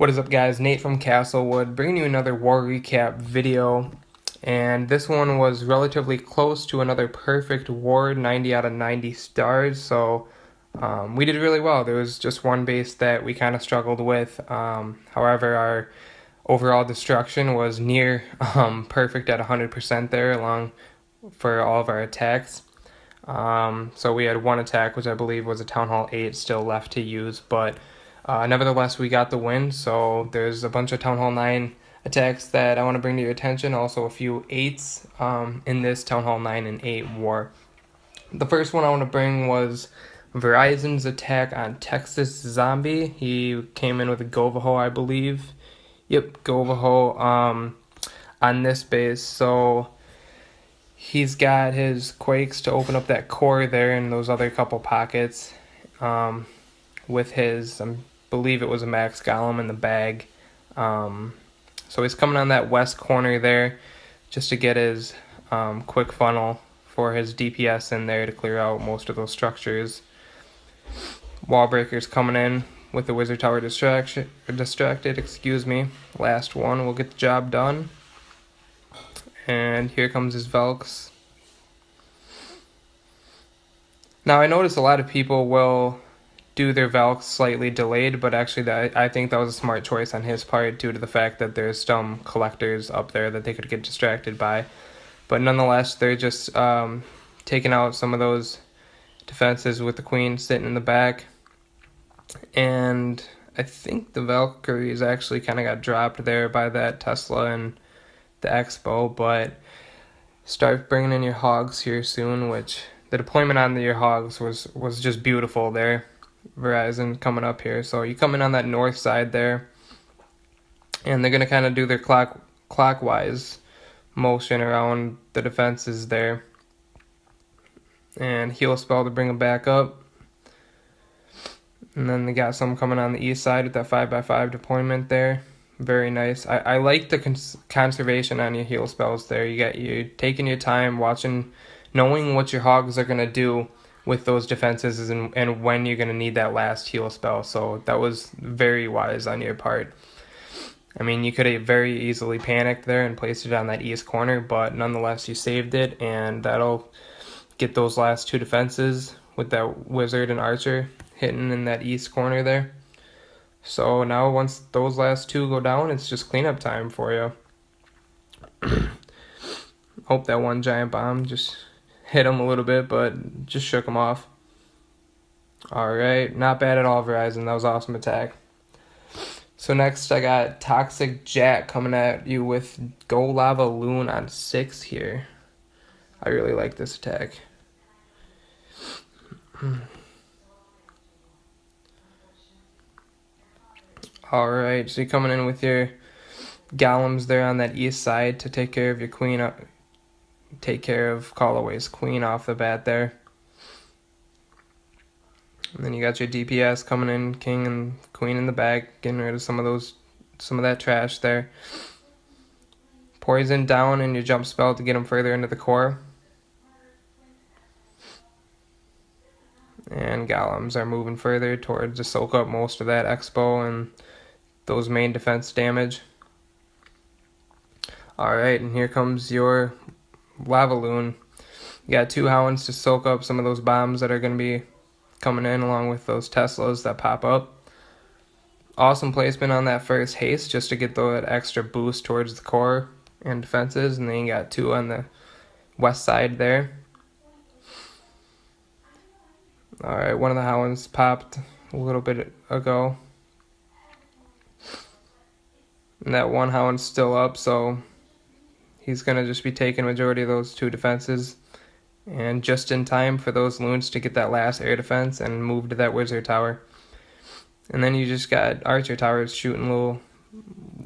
What is up, guys? Nate from Castlewood bringing you another war recap video, and this one was relatively close to another perfect war, 90 out of 90 stars. So we did really well. There was just one base that we kind of struggled with. However, our overall destruction was near perfect at 100% there, along for all of our attacks. So we had one attack, which I believe was a Town Hall 8 still left to use, but nevertheless, we got the win. So there's a bunch of Town Hall 9 attacks that I want to bring to your attention. Also a few 8s in this Town Hall 9 and 8 war. The first one I want to bring was Verizon's attack on Texas Zombie. He came in with a Govaho, I believe. Yep, Govaho on this base. So he's got his Quakes to open up that core there and those other couple pockets with his, I believe it was a Max Golem in the bag. So he's coming on that west corner there just to get his quick funnel for his DPS in there to clear out most of those structures. Wall breakers coming in with the Wizard Tower distracted, excuse me. Last one will get the job done. And here comes his Velks. Now I notice a lot of people will do their Velks slightly delayed, but actually I think that was a smart choice on his part due to the fact that there's some collectors up there that they could get distracted by. But nonetheless, they're just taking out some of those defenses with the Queen sitting in the back. And I think the Valkyries actually kind of got dropped there by that Tesla and the Expo, but start bringing in your Hogs here soon, which the deployment on your Hogs was just beautiful there. Verizon coming up here. So you come in on that north side there, and they're going to kind of do their clockwise motion around the defenses there. And heal spell to bring them back up. And then they got some coming on the east side with that 5x5 deployment there. Very nice. I like the conservation on your heal spells there. You're taking your time, watching, knowing what your Hogs are going to do with those defenses and when you're going to need that last heal spell. So that was very wise on your part. I mean, you could have very easily panicked there and placed it on that east corner, but nonetheless, you saved it, and that'll get those last two defenses with that Wizard and Archer hitting in that east corner there. So now once those last two go down, it's just cleanup time for you. Hope that one giant bomb just hit him a little bit, but just shook him off. Alright, not bad at all, Verizon. That was an awesome attack. So next I got Toxic Jack coming at you with Go Lava Loon on 6 here. I really like this attack. Alright, so you're coming in with your Golems there on that east side to take care of your Queen, take care of Callaway's Queen off the bat there. And then you got your DPS coming in, King and Queen in the back, getting rid of some of that trash there. Poison down in your jump spell to get them further into the core. And Golems are moving further towards to soak up most of that Expo and those main defense damage. Alright, and here comes your Lava Loon. You got 2 Hounds to soak up some of those bombs that are going to be coming in along with those Teslas that pop up. Awesome placement on that first haste just to get that extra boost towards the core and defenses. And then you got 2 on the west side there. Alright, one of the Hounds popped a little bit ago. And that one Hound's still up, so he's going to just be taking majority of those 2 defenses. And just in time for those Loons to get that last air defense and move to that Wizard Tower. And then you just got Archer Towers shooting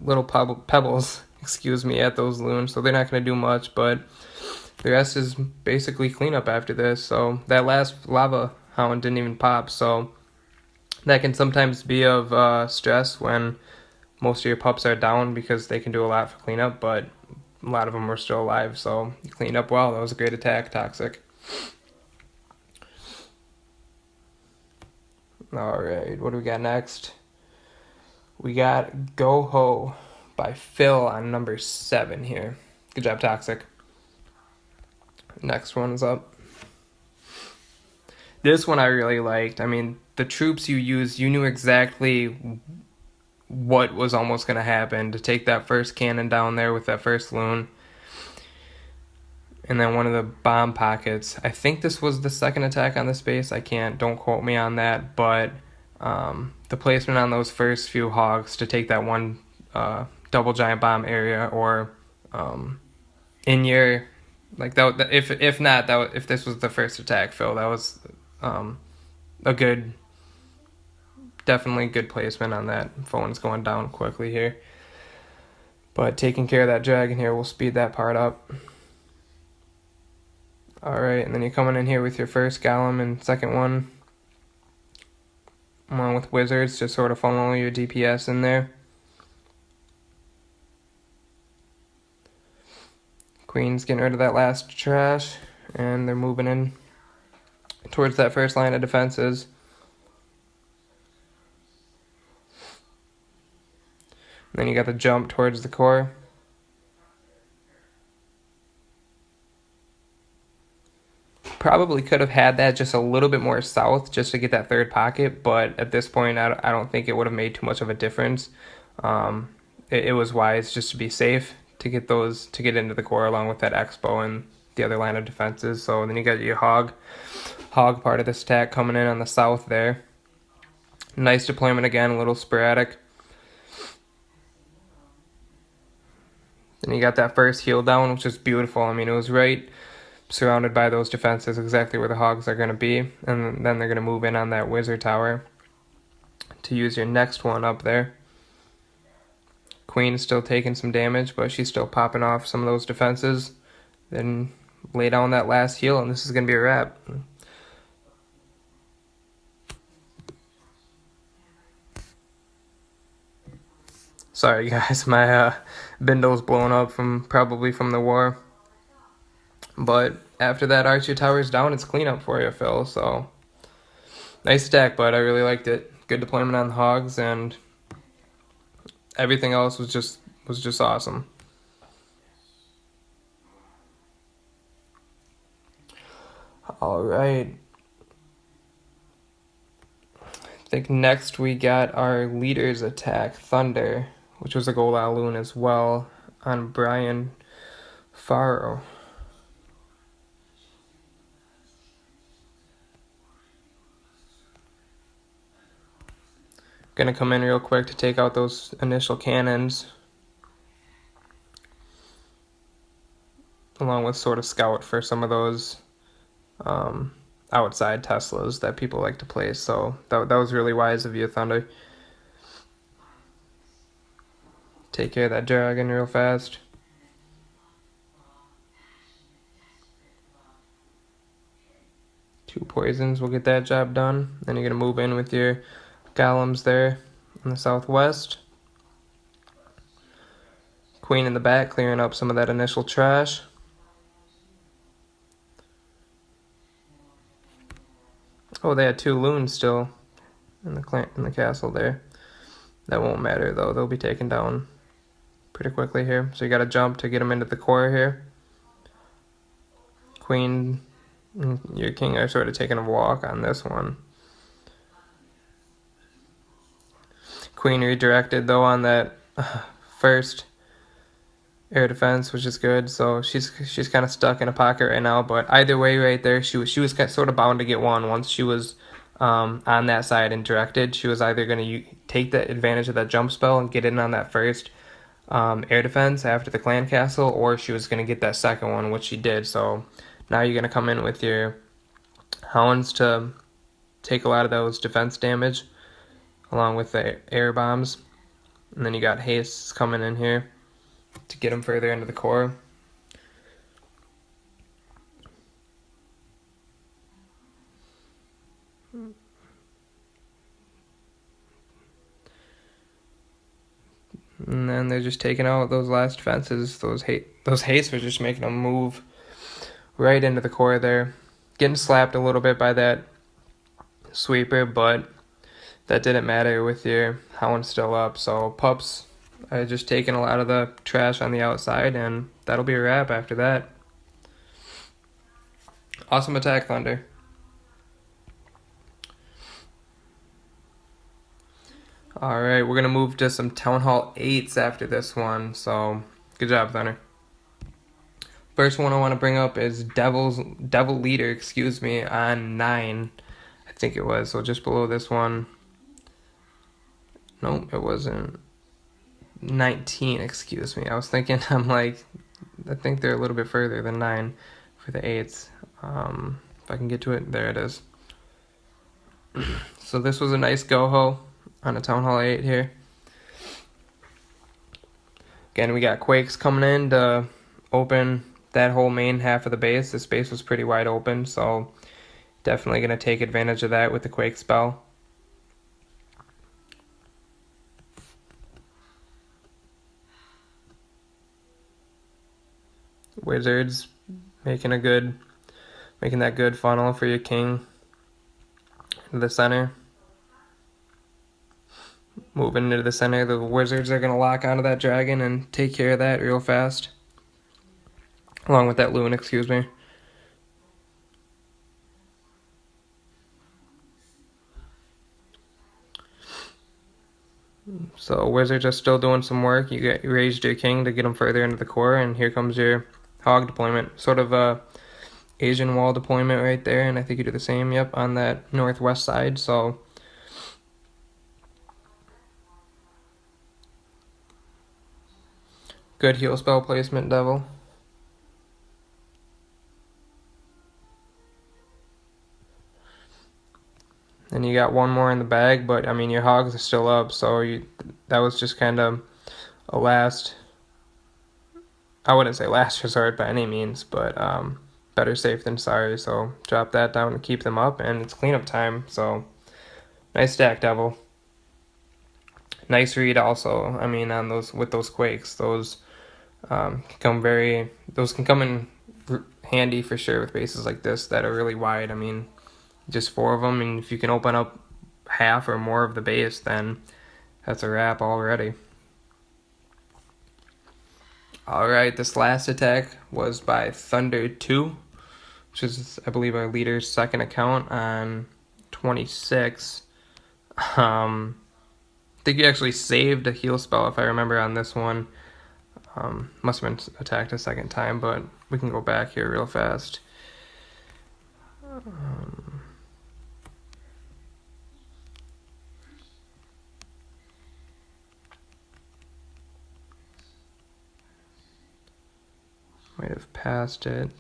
little pebbles, excuse me, at those Loons. So they're not going to do much, but the rest is basically cleanup after this. So that last Lava Hound didn't even pop, so that can sometimes be of stress when most of your pups are down because they can do a lot for cleanup, but a lot of them are still alive, so you cleaned up well. That was a great attack, Toxic. Alright, what do we got next? We got Go Ho by Phil on number 7 here. Good job, Toxic. Next one's up. This one I really liked. I mean, the troops you used, you knew exactly what was almost going to happen. To take that first cannon down there with that first loon. And then one of the bomb pockets. I think this was the second attack on this base. Don't quote me on that. But the placement on those first few hogs to take that one double giant bomb area, or in your, like, that, if not, that, if this was the first attack, Phil, that was a good, definitely good placement on that. Phone's going down quickly here. But taking care of that dragon here will speed that part up. Alright, and then you're coming in here with your first golem and second one, along with wizards to sort of funnel your DPS in there. Queen's getting rid of that last trash, and they're moving in towards that first line of defenses. And then you got the jump towards the core. Probably could have had that just a little bit more south just to get that third pocket, but at this point I don't think it would have made too much of a difference. It was wise just to be safe to get into the core along with that expo and the other line of defenses. So then you got your hog part of this attack coming in on the south there. Nice deployment again, a little sporadic. Then you got that first heal down, which is beautiful. I mean, it was right surrounded by those defenses, exactly where the hogs are going to be, and then they're going to move in on that wizard tower to use your next one up there. Queen is still taking some damage, but she's still popping off some of those defenses. Then lay down that last heal, and this is going to be a wrap. Sorry guys, my bindle's blown up probably from the war. But after that Archer tower's down, it's cleanup for you, Phil. So nice attack, but I really liked it. Good deployment on the hogs, and everything else was just awesome. All right. I think next we got our leader's attack, Thunder, which was a Golal Loon as well, on Brian Faro. Gonna come in real quick to take out those initial cannons, along with sort of scout for some of those outside Teslas that people like to place. So that was really wise of you, Thunder. Take care of that dragon real fast. Two poisons will get that job done. Then you're gonna move in with your golems there in the southwest. Queen in the back, clearing up some of that initial trash. Oh, they had two loons still in the castle there. That won't matter though. They'll be taken down pretty quickly here. So you got to jump to get them into the core here. Queen and your king are sort of taking a walk on this one. Queen redirected though on that first air defense, which is good. So she's kind of stuck in a pocket right now. But either way, right there, she was sort of bound to get one once she was on that side and directed. She was either going to take the advantage of that jump spell and get in on that first air defense after the clan castle, or she was going to get that second one, which she did. So now you're going to come in with your hounds to take a lot of those defense damage, along with the air bombs. And then you got hastes coming in here to get them further into the core. And then they're just taking out those last defenses. Those hastes were just making them move right into the core there. Getting slapped a little bit by that sweeper, but that didn't matter with your hound still up. So pups, I just taken a lot of the trash on the outside, and that'll be a wrap after that. Awesome attack, Thunder. Alright, we're going to move to some Town Hall 8s after this one, so good job, Thunder. First one I want to bring up is Devil Leader, excuse me, on 9, I think it was, so just below this one. Nope, it wasn't. 19, excuse me. I was thinking, I think they're a little bit further than 9 for the 8s. If I can get to it, there it is. So this was a nice go-ho on a Town Hall 8 here. Again, we got Quakes coming in to open that whole main half of the base. This base was pretty wide open, so definitely going to take advantage of that with the Quake spell. Wizards making that good funnel for your king to the center. Moving into the center, the wizards are going to lock onto that dragon and take care of that real fast. Along with that loon, excuse me. So wizards are still doing some work. You raised your king to get him further into the core, and here comes your hog deployment. Sort of a Asian wall deployment right there, and I think you do the same, yep, on that northwest side. So good heal spell placement, Devil. And you got one more in the bag, but I mean your hogs are still up, so that was just kind of a last, I wouldn't say last resort by any means, but better safe than sorry. So drop that down to keep them up, and it's cleanup time. So nice stack, Devil. Nice read also. I mean, on those with those Quakes, those can come in handy for sure with bases like this that are really wide. I mean, just 4 of them, and if you can open up half or more of the base, then that's a wrap already. Alright, this last attack was by Thunder 2, which is, I believe, our leader's second account on 26. I think he actually saved a heal spell, if I remember, on this one. Must have been attacked a second time, but we can go back here real fast. Might have passed it.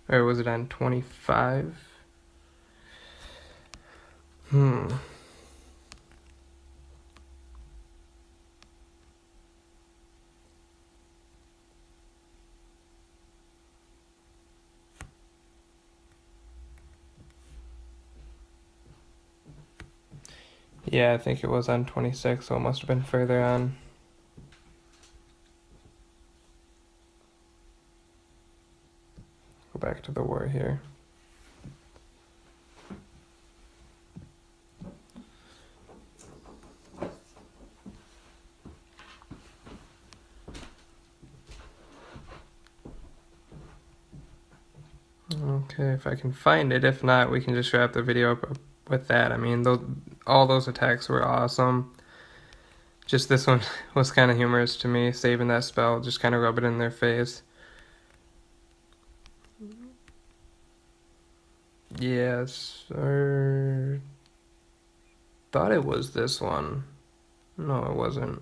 Or was it on 25? Yeah, I think it was on 26, so it must have been further on. Go back to the war here. Okay, if I can find it. If not, we can just wrap the video up with that. I mean, all those attacks were awesome. Just this one was kind of humorous to me, saving that spell, just kind of rub it in their face. Yes, or thought it was this one. No, it wasn't.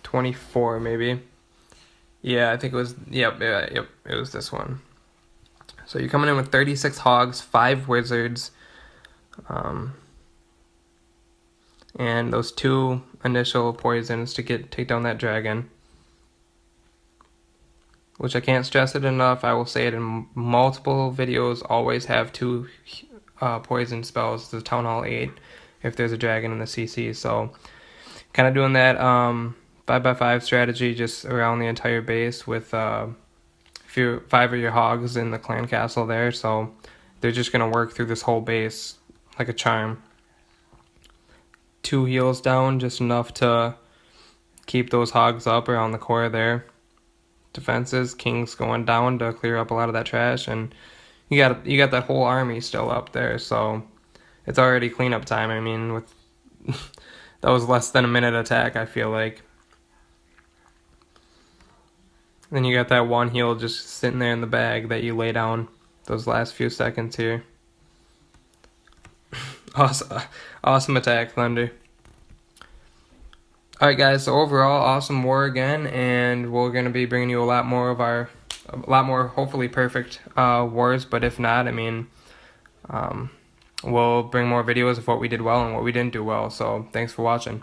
24 maybe. Yeah, I think it was, yep, it was this one. So you're coming in with 36 hogs, 5 wizards, and those 2 initial poisons to take down that dragon. Which I can't stress it enough, I will say it in multiple videos, always have 2 poison spells, the Town Hall 8, if there's a dragon in the CC. So Kind of doing that 5x5 strategy just around the entire base with five of your hogs in the clan castle there, so they're just gonna work through this whole base like a charm. 2 heals down, just enough to keep those hogs up around the core there. Defenses, kings going down to clear up a lot of that trash, and you got that whole army still up there, so it's already cleanup time. I mean, with that was less than a minute attack, I feel like. Then you got that one heal just sitting there in the bag that you lay down those last few seconds here. Awesome attack, Thunder. Alright guys, so overall, awesome war again, and we're going to be bringing you a lot more hopefully perfect wars, but if not, I mean, we'll bring more videos of what we did well and what we didn't do well, so thanks for watching.